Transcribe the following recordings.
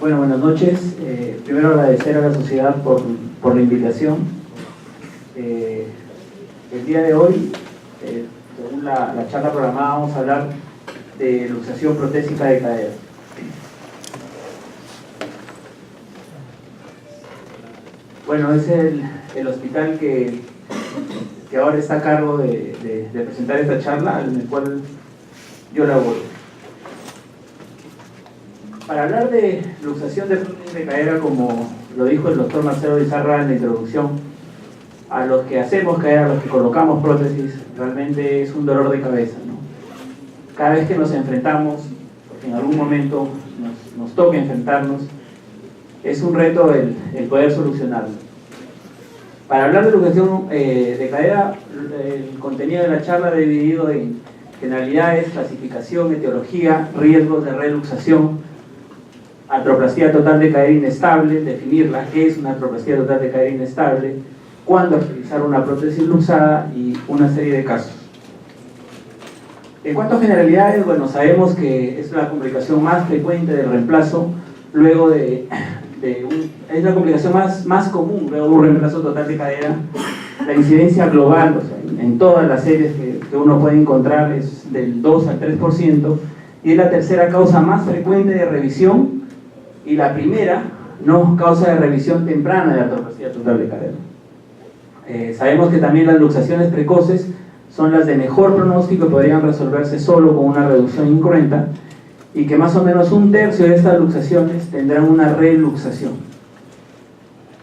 Bueno, buenas noches. Primero agradecer a la sociedad por la invitación. El día de hoy, según la charla programada, vamos a hablar de luxación protésica de cadera. Bueno, es el hospital que ahora está a cargo de presentar esta charla, en el cual yo laboro. Para hablar de luxación de prótesis de cadera, como lo dijo el doctor Marcelo Bizarra en la introducción, a los que hacemos cadera, a los que colocamos prótesis, realmente es un dolor de cabeza, ¿no? Cada vez que nos enfrentamos, porque en algún momento nos toca enfrentarnos, es un reto el poder solucionarlo. Para hablar de luxación de cadera, el contenido de la charla dividido en generalidades, clasificación, etiología, riesgos de reluxación, artroplastía total de cadera inestable, definirla, qué es una artroplastía total de cadera inestable, cuándo utilizar una prótesis luxada y una serie de casos. En cuanto a generalidades, bueno, sabemos que es la complicación más frecuente del reemplazo, luego es la complicación más común luego de un reemplazo total de cadera. La incidencia global, o sea, en todas las series que uno puede encontrar, es del 2 al 3%, y es la tercera causa más frecuente de revisión, y la primera causa de revisión temprana de la artroplastía total de cadera. Sabemos que también las luxaciones precoces son las de mejor pronóstico y podrían resolverse solo con una reducción incruenta, y que más o menos un tercio de estas luxaciones tendrán una reluxación.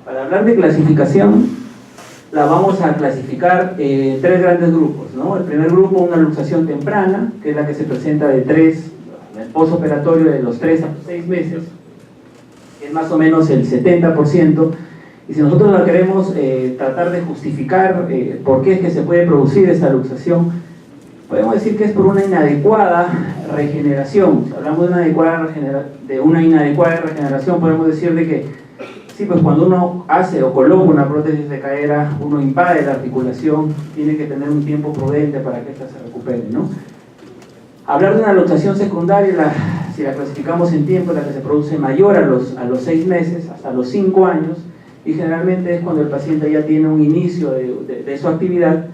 Para hablar de clasificación, la vamos a clasificar en tres grandes grupos, ¿no? El primer grupo, una luxación temprana, que es la que se presenta el postoperatorio de los 3 a 6 meses, es más o menos el 70%, y si nosotros la queremos tratar de justificar por qué es que se puede producir esta luxación, podemos decir que es por una inadecuada regeneración. Si hablamos de una inadecuada regeneración, podemos decir de que sí, pues cuando uno hace o coloca una prótesis de cadera, uno invade la articulación, tiene que tener un tiempo prudente para que ésta se recupere, ¿no? Hablar de una luxación secundaria, si la clasificamos en tiempo, la que se produce mayor a los 6 meses, hasta los 5 años, y generalmente es cuando el paciente ya tiene un inicio de su actividad,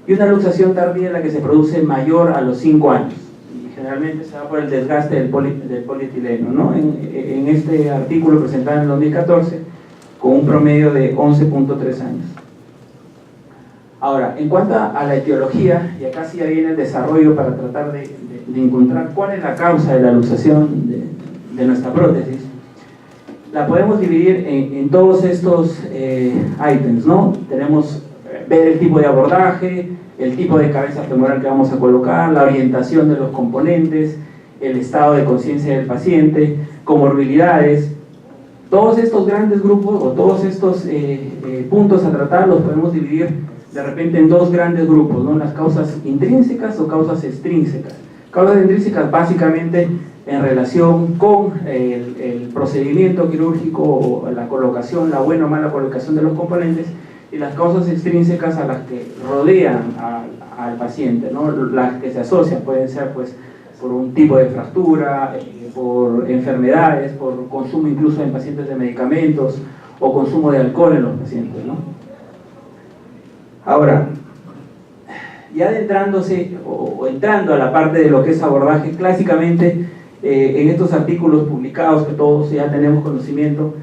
y una luxación tardía es la que se produce mayor a los 5 años, y generalmente se da por el desgaste del polietileno, ¿no? En este artículo presentado en el 2014, con un promedio de 11.3 años. Ahora, en cuanto a la etiología, y acá sí ya viene el desarrollo para tratar de encontrar cuál es la causa de la luxación de nuestra prótesis, la podemos dividir en todos estos ítems, ¿no? Tenemos ver el tipo de abordaje, el tipo de cabeza femoral que vamos a colocar, la orientación de los componentes, el estado de conciencia del paciente, comorbilidades. Todos estos grandes grupos o todos estos puntos a tratar los podemos dividir de repente en dos grandes grupos, ¿no? Las causas intrínsecas o causas extrínsecas. Causas intrínsecas básicamente en relación con el procedimiento quirúrgico o la colocación, la buena o mala colocación de los componentes, y las causas extrínsecas a las que rodean al paciente, ¿no? Las que se asocian pueden ser pues por un tipo de fractura, por enfermedades, por consumo incluso en pacientes de medicamentos o consumo de alcohol en los pacientes, ¿no? Ahora, ya adentrándose o entrando a la parte de lo que es abordaje, clásicamente en estos artículos publicados que todos ya tenemos conocimiento,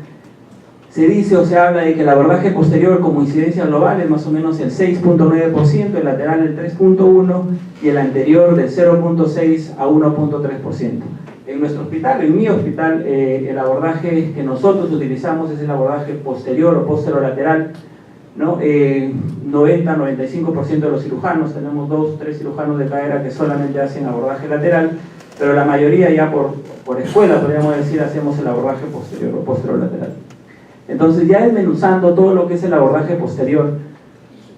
se dice o se habla de que el abordaje posterior como incidencia global es más o menos el 6.9%, el lateral el 3.1% y el anterior del 0.6 a 1.3%. En nuestro hospital, en mi hospital, el abordaje que nosotros utilizamos es el abordaje posterior o posterolateral, ¿no? 90-95% de los cirujanos, tenemos 2-3 cirujanos de cadera que solamente hacen abordaje lateral, pero la mayoría ya por escuela, podríamos decir, hacemos el abordaje posterior o posterolateral. Entonces, ya desmenuzando todo lo que es el abordaje posterior,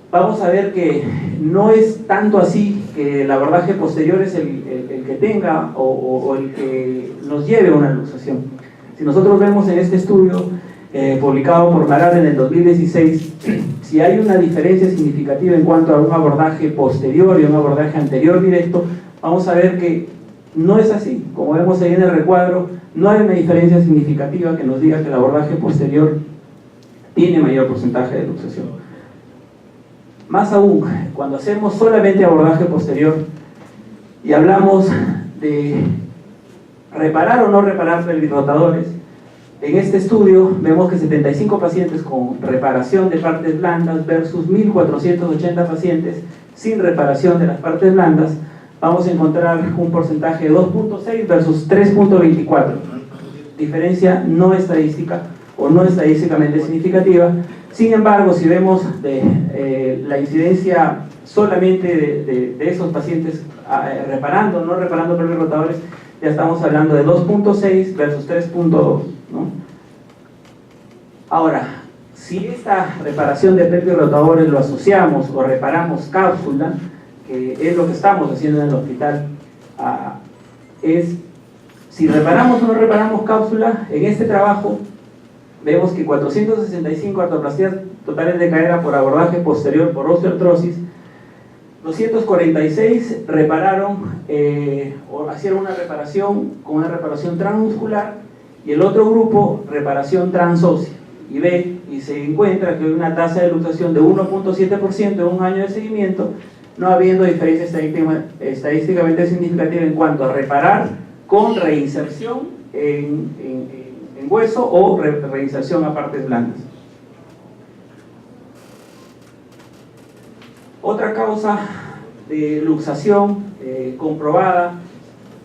vamos a ver que no es tanto así que el abordaje posterior es el que tenga o el que nos lleve a una luxación. Si nosotros vemos en este estudio publicado por Marat en el 2016, si hay una diferencia significativa en cuanto a un abordaje posterior y un abordaje anterior directo, vamos a ver que no es así. Como vemos ahí en el recuadro, no hay una diferencia significativa que nos diga que el abordaje posterior tiene mayor porcentaje de luxación. Más aún, cuando hacemos solamente abordaje posterior y hablamos de reparar o no reparar pelvirrotadores, en este estudio vemos que 75 pacientes con reparación de partes blandas versus 1.480 pacientes sin reparación de las partes blandas, vamos a encontrar un porcentaje de 2.6 versus 3.24. Diferencia no estadística o no estadísticamente significativa. Sin embargo, si vemos la incidencia solamente de esos pacientes reparando o no reparando pelvirrotadores, ya estamos hablando de 2.6 versus 3.2, ¿no? Ahora, si esta reparación de pelvirrotadores lo asociamos o reparamos cápsula, que es lo que estamos haciendo en el hospital, si reparamos o no reparamos cápsula, en este trabajo vemos que 465 artroplastías totales de cadera por abordaje posterior por osteoartrosis, 246 repararon o hicieron una reparación con una reparación transmuscular, y el otro grupo reparación transósea, y se encuentra que hay una tasa de luxación de 1.7% en un año de seguimiento, no habiendo diferencia estadísticamente significativa en cuanto a reparar con reinserción en hueso o reinserción a partes blandas. Otra causa de luxación comprobada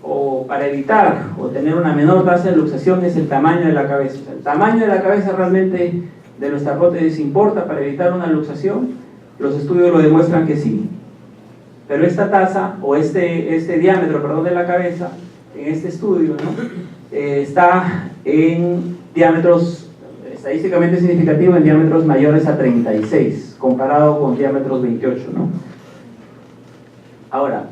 o para evitar o tener una menor tasa de luxación es el tamaño de la cabeza. O sea, el tamaño de la cabeza realmente de nuestra prótesis importa para evitar una luxación. Los estudios lo demuestran que sí, pero esta tasa o este diámetro, perdón, de la cabeza en este estudio, ¿no? Está en diámetros estadísticamente significativos, en diámetros mayores a 36 comparado con diámetros 28, ¿no? Ahora,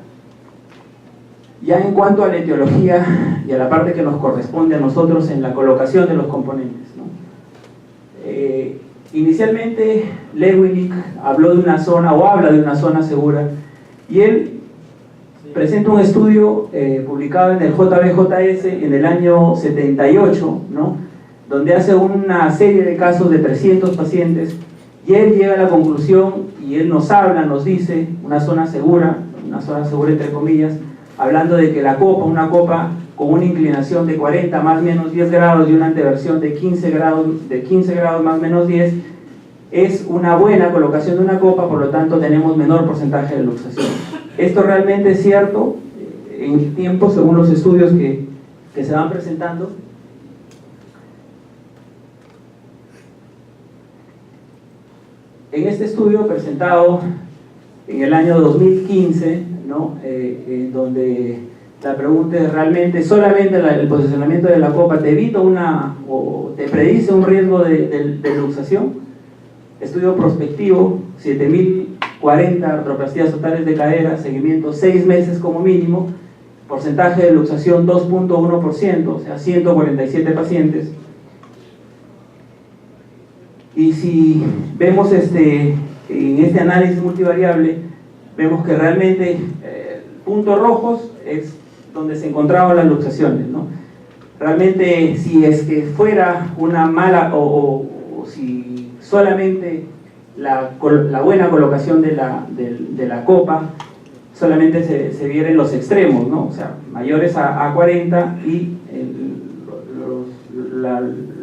ya en cuanto a la etiología y a la parte que nos corresponde a nosotros en la colocación de los componentes, ¿no? Inicialmente Lewinick habló de una zona o habla de una zona segura, y él presenta un estudio publicado en el JBJS en el año 78, ¿no? Donde hace una serie de casos de 300 pacientes, y él llega a la conclusión, y él nos habla, nos dice, una zona segura entre comillas, hablando de que la copa, una copa con una inclinación de 40 más menos 10 grados y una anteversión de 15 grados más menos 10, es una buena colocación de una copa, por lo tanto tenemos menor porcentaje de luxación. Esto realmente es cierto en el tiempo, según los estudios que se van presentando. En este estudio presentado en el año 2015, ¿no? Donde la pregunta es realmente solamente el posicionamiento de la copa te evita o te predice un riesgo de luxación. Estudio prospectivo, 7.040 artroplastías totales de cadera, seguimiento 6 meses como mínimo, porcentaje de luxación 2.1%, o sea 147 pacientes. Y si vemos en este análisis multivariable, vemos que realmente puntos rojos es donde se encontraban las luxaciones, ¿no? Realmente, si es que fuera una mala o si solamente la buena colocación de la copa solamente se viera en los extremos, ¿no? O sea, mayores a 40 y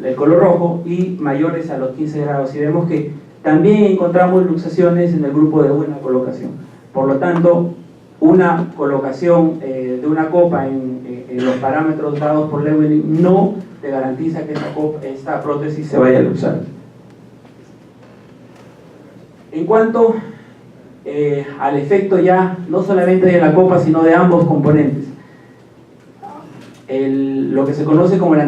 el color rojo, y mayores a los 15 grados, y vemos que también encontramos luxaciones en el grupo de buena colocación. Por lo tanto, una colocación de una copa en los parámetros dados por Lewinick no te garantiza que esta prótesis se vaya a luxar. En cuanto al efecto ya no solamente de la copa sino de ambos componentes, lo que se conoce como la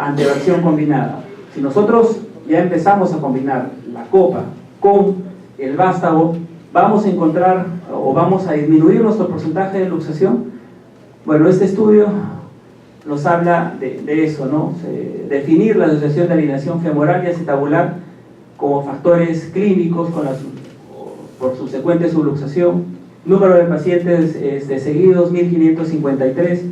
anteversión combinada. Si nosotros ya empezamos a combinar la copa con el vástago, vamos a encontrar o vamos a disminuir nuestro porcentaje de luxación. Bueno, este estudio nos habla de eso, ¿no? Definir la asociación de alineación femoral y acetabular como factores clínicos por subsecuente subluxación, Número de pacientes seguidos, 1553.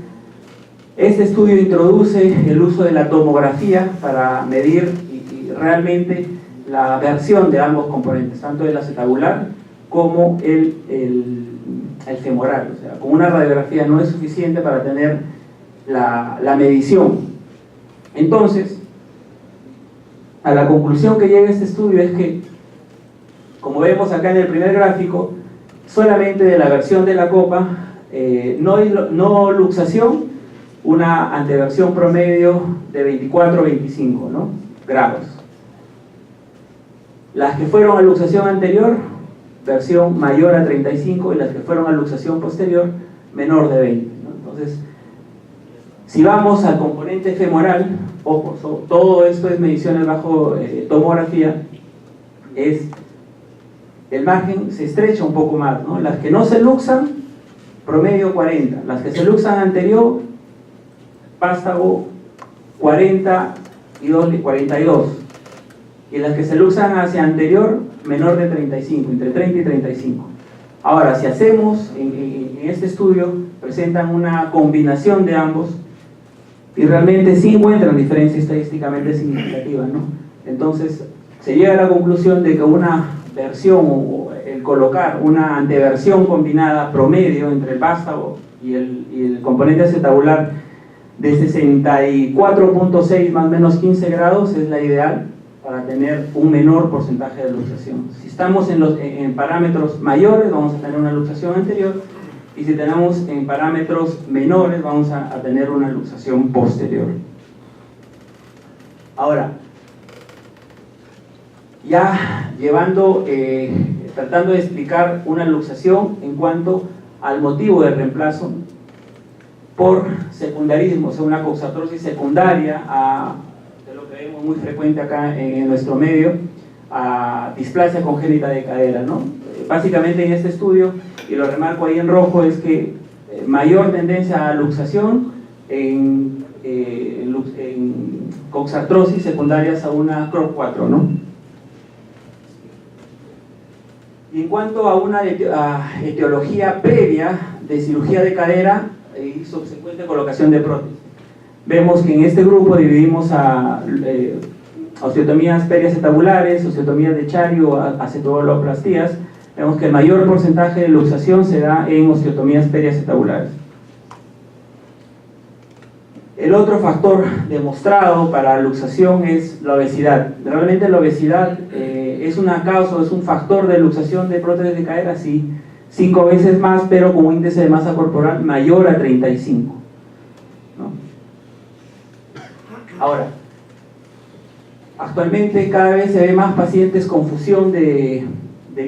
Este estudio introduce el uso de la tomografía para medir y realmente la versión de ambos componentes, tanto el acetabular como el femoral. O sea, con una radiografía no es suficiente para tener la medición. Entonces, a la conclusión que llega este estudio es que, como vemos acá en el primer gráfico, solamente de la versión de la copa, no luxación, una anteversión promedio de 24-25, ¿no?, grados. Las que fueron a luxación anterior, versión mayor a 35, y las que fueron a luxación posterior, menor de 20, ¿no? Entonces, si vamos al componente femoral, ojo, todo esto es mediciones bajo tomografía, el margen se estrecha un poco más, ¿no? Las que no se luxan, promedio 40, las que se luxan anterior, vástago 42, y las que se luxan hacia anterior, menor de 35, entre 30 y 35. Ahora, si hacemos, en este estudio, presentan una combinación de ambos, y realmente sí encuentran diferencia estadísticamente significativa, ¿no? Entonces, se llega a la conclusión de que una versión, o el colocar una anteversión combinada promedio entre el vástago y el componente acetabular de 64.6 más o menos 15 grados es la ideal para tener un menor porcentaje de luxación. Si estamos en parámetros mayores, vamos a tener una luxación anterior, y si tenemos en parámetros menores, vamos a tener una luxación posterior. Ahora, ya tratando de explicar una luxación en cuanto al motivo de reemplazo por secundarismo, o sea, una coxartrosis secundaria de lo que vemos muy frecuente acá en nuestro medio, a displasia congénita de cadera, ¿no? Básicamente en este estudio, y lo remarco ahí en rojo, es que mayor tendencia a luxación en coxartrosis secundarias a una CROP4, ¿no? Y en cuanto a una etiología previa de cirugía de cadera y subsecuente colocación de prótesis, vemos que en este grupo dividimos a osteotomías periacetabulares, osteotomías de Chario, acetabuloplastías. Vemos que el mayor porcentaje de luxación se da en osteotomías periacetabulares. El otro factor demostrado para la luxación es la obesidad. Realmente la obesidad es una causa, es un factor de luxación de prótesis de cadera, sí, 5 veces más, pero con un índice de masa corporal mayor a 35, ¿no? Ahora, actualmente cada vez se ve más pacientes con fusión de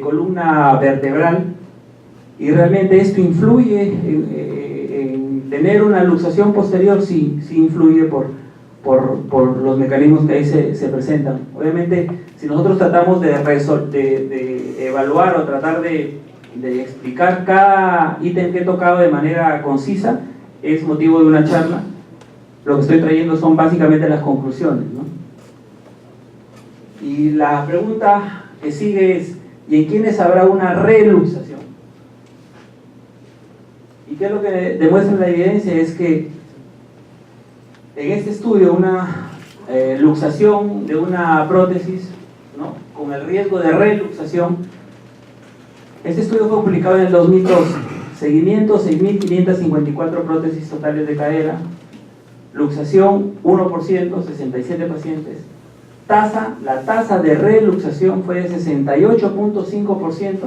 columna vertebral, y realmente esto influye en tener una luxación posterior. Sí influye por los mecanismos que ahí se presentan. Obviamente, si nosotros tratamos de evaluar o tratar de explicar cada ítem que he tocado de manera concisa, es motivo de una charla. Lo que estoy trayendo son básicamente las conclusiones, ¿no? Y la pregunta que sigue es: ¿y en quiénes habrá una reluxación? ¿Y qué es lo que demuestra la evidencia? Es que en este estudio una luxación de una prótesis, ¿no?, con el riesgo de reluxación, este estudio fue publicado en el 2012, seguimiento 6.554 prótesis totales de cadera, luxación 1%, 67 pacientes. La tasa de reluxación fue de 68.5%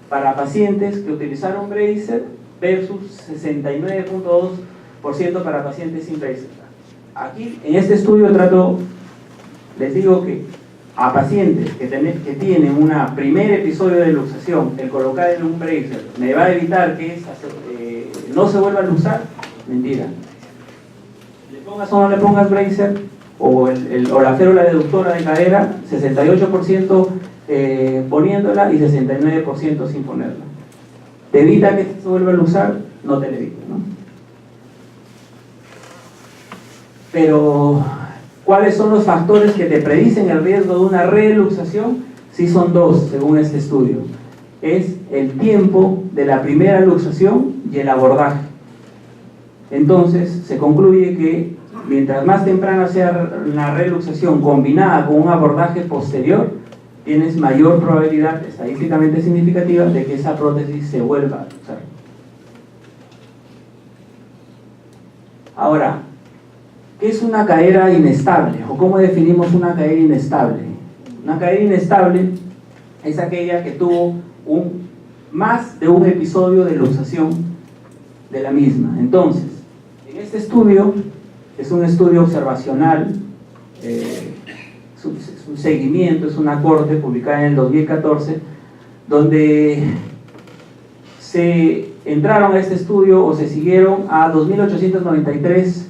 para pacientes que utilizaron bracer versus 69.2% para pacientes sin bracer. Aquí, en este estudio les digo que a pacientes que tienen un primer episodio de luxación, el colocar en un bracer me va a evitar que no se vuelva a luxar. Mentira. Le pongas o no le pongas bracer, o la férula deductora de cadera, 68% poniéndola y 69% sin ponerla. ¿Te evita que se vuelva a luxar? No te lo evita, ¿no? Pero, ¿cuáles son los factores que te predicen el riesgo de una reluxación? Sí, son dos, según este estudio. Es el tiempo de la primera luxación y el abordaje. Entonces se concluye que mientras más temprana sea la reluxación combinada con un abordaje posterior, tienes mayor probabilidad estadísticamente significativa de que esa prótesis se vuelva a luxar. Ahora, ¿qué es una cadera inestable? ¿O cómo definimos una cadera inestable? Una cadera inestable es aquella que tuvo más de un episodio de luxación de la misma. Entonces, en este estudio, es un estudio observacional, es un seguimiento, es una corte publicada en el 2014, donde se entraron a este estudio o se siguieron a 2.893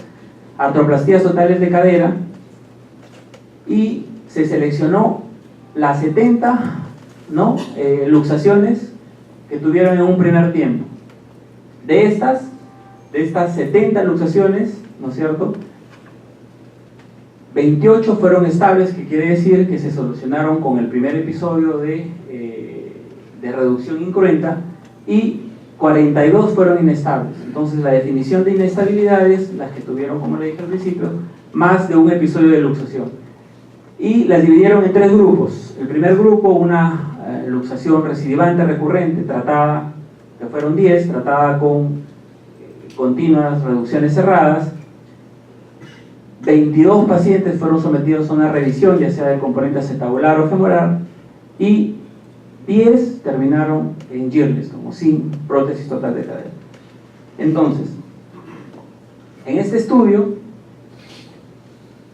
artroplastías totales de cadera y se seleccionó las 70 luxaciones que tuvieron en un primer tiempo. De estas 70 luxaciones, ¿no es cierto?, 28 fueron estables, que quiere decir que se solucionaron con el primer episodio de reducción incruenta, y 42 fueron inestables. Entonces la definición de inestabilidad es las que tuvieron, como le dije al principio, más de un episodio de luxación. Y las dividieron en 3 grupos. El primer grupo, una luxación recidivante recurrente, tratada, que fueron 10, tratada con continuas reducciones cerradas. 22 pacientes fueron sometidos a una revisión, ya sea del componente acetabular o femoral, y 10 terminaron en GIRLES, como sin prótesis total de cadera. Entonces, en este estudio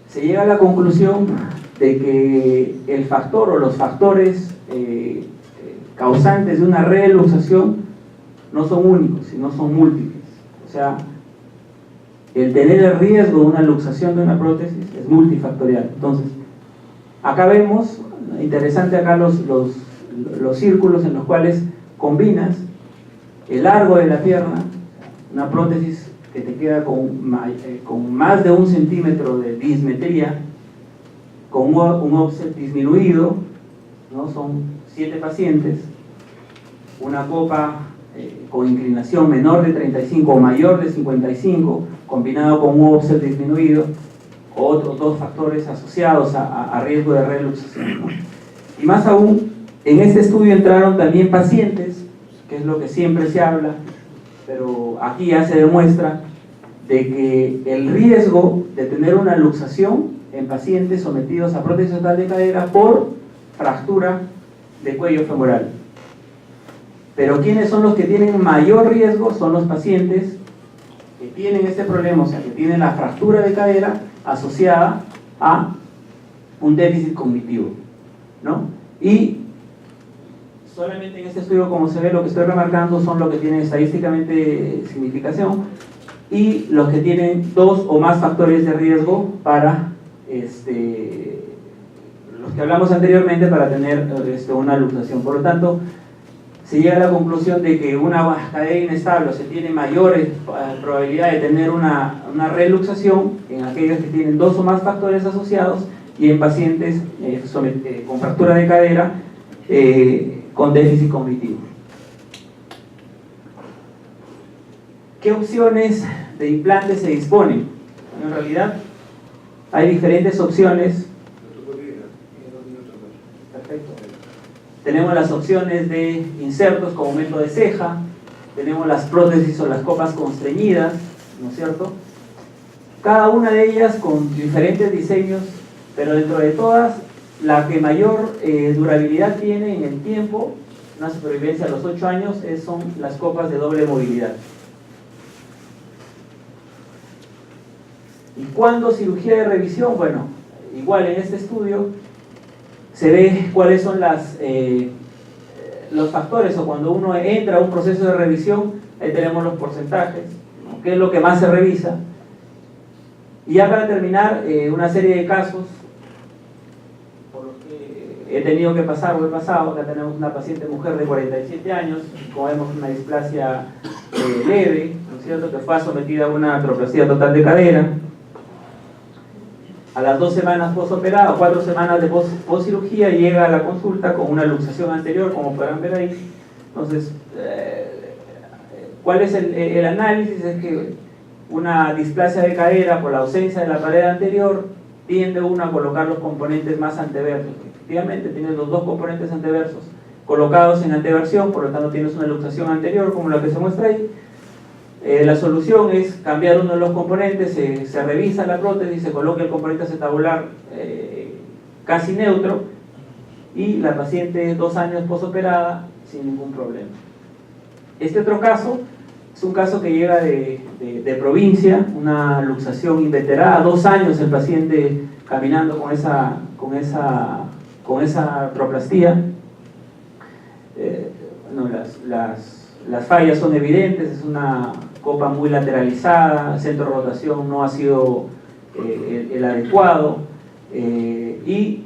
se llega a la conclusión de que el factor o los factores causantes de una reluxación no son únicos, sino son múltiples. O sea, el tener el riesgo de una luxación de una prótesis es multifactorial. Entonces, acá vemos, interesante acá los círculos en los cuales combinas el largo de la pierna, una prótesis que te queda con más de 1 centímetro de dismetría, con un offset disminuido, ¿no? Son 7 pacientes, una copa con inclinación menor de 35 o mayor de 55, combinado con un offset disminuido, o otros 2 factores asociados a riesgo de reluxación, ¿no? Y más aún, en este estudio entraron también pacientes, que es lo que siempre se habla, pero aquí ya se demuestra de que el riesgo de tener una luxación en pacientes sometidos a prótesis total de cadera por fractura de cuello femoral. Pero ¿quiénes son los que tienen mayor riesgo? Son los pacientes que tienen este problema, o sea, que tienen la fractura de cadera asociada a un déficit cognitivo, ¿no? Y solamente en este estudio, como se ve, lo que estoy remarcando son los que tienen estadísticamente significación y los que tienen 2 o más factores de riesgo para los que hablamos anteriormente, para tener una luxación. Por lo tanto, se llega a la conclusión de que una cadera inestable se tiene mayor probabilidad de tener una reluxación en aquellos que tienen 2 o más factores asociados, y en pacientes con fractura de cadera con déficit cognitivo. ¿Qué opciones de implantes se disponen? Bueno, en realidad hay diferentes opciones. Perfecto. Tenemos las opciones de insertos con aumento de ceja, tenemos las prótesis o las copas constreñidas, ¿no es cierto? Cada una de ellas con diferentes diseños, pero dentro de todas, la que mayor durabilidad tiene en el tiempo, una supervivencia a los 8 años, son las copas de doble movilidad. ¿Y cuándo cirugía de revisión? Bueno, igual en este estudio se ve cuáles son los factores, o cuando uno entra a un proceso de revisión, ahí tenemos los porcentajes, ¿no? ¿Qué es lo que más se revisa? Y ya para terminar, una serie de casos por los que he tenido que pasar o he pasado. Acá tenemos una paciente mujer de 47 años, como vemos, una displasia leve, ¿no es cierto?, que fue sometida a una artroplastia total de cadera. A las 2 semanas postoperada, 4 semanas de post-cirugía, llega a la consulta con una luxación anterior, como podrán ver ahí, Entonces, ¿cuál es el análisis? Es que una displasia de cadera por la ausencia de la pared anterior tiende uno a colocar los componentes más anteversos. Efectivamente, tienes los dos componentes anteversos colocados en anteversión, por lo tanto tienes una luxación anterior como la que se muestra ahí. La solución es cambiar uno de los componentes, se revisa la prótesis, se coloca el componente acetabular casi neutro y la paciente 2 años posoperada sin ningún problema. Este otro caso es un caso que llega de provincia, una luxación inveterada, 2 años el paciente caminando con esa artroplastía. Las fallas son evidentes, es una copa muy lateralizada, el centro de rotación no ha sido el adecuado, y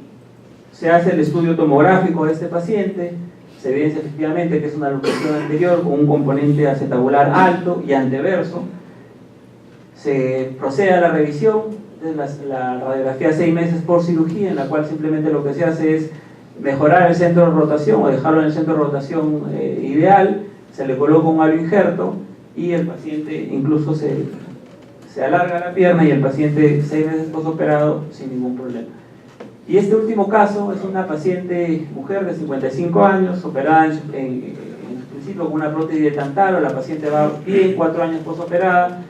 se hace el estudio tomográfico de este paciente, se evidencia efectivamente que es una luxación anterior con un componente acetabular alto y anteverso. Se procede a la revisión, la radiografía 6 meses por cirugía, en la cual simplemente lo que se hace es mejorar el centro de rotación o dejarlo en el centro de rotación ideal, se le coloca un aloinjerto y el paciente incluso se alarga la pierna y el paciente 6 meses postoperado sin ningún problema. Y este último caso es una paciente mujer de 55 años, operada en principio con una prótesis de tantalo, la paciente va bien, 4 años postoperada,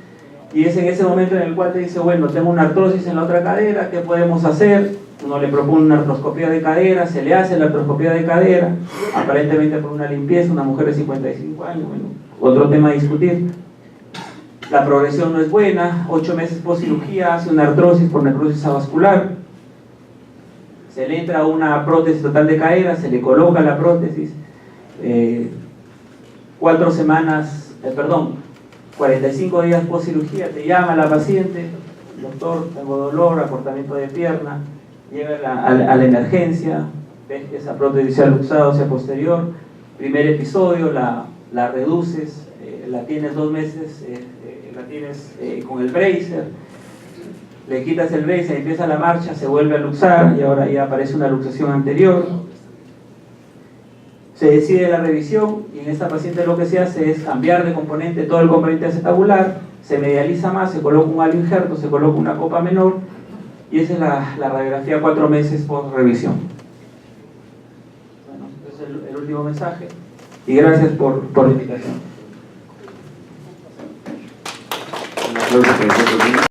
y es en ese momento en el cual te dice, bueno, tengo una artrosis en la otra cadera, ¿qué podemos hacer? Uno le propone una artroscopía de cadera, se le hace la artroscopía de cadera, aparentemente por una limpieza, una mujer de 55 años, bueno, otro tema a discutir. La progresión no es buena, 8 meses post cirugía, hace una artrosis por necrosis avascular, se le entra una prótesis total de cadera, se le coloca la prótesis, 45 días post cirugía, te llama la paciente, doctor, tengo dolor, acortamiento de pierna, llega a la emergencia, ves que esa prótesis se ha luxado hacia posterior, primer episodio, la reduces, la tienes 2 meses, la tienes con el bracer, le quitas el bracer, empieza la marcha, se vuelve a luxar y ahora ya aparece una luxación anterior. Se decide la revisión y en esta paciente lo que se hace es cambiar de componente, todo el componente acetabular, se medializa más, se coloca un aloinjerto, se coloca una copa menor y esa es la radiografía 4 meses por revisión. Bueno, ese es el último mensaje y gracias por la invitación.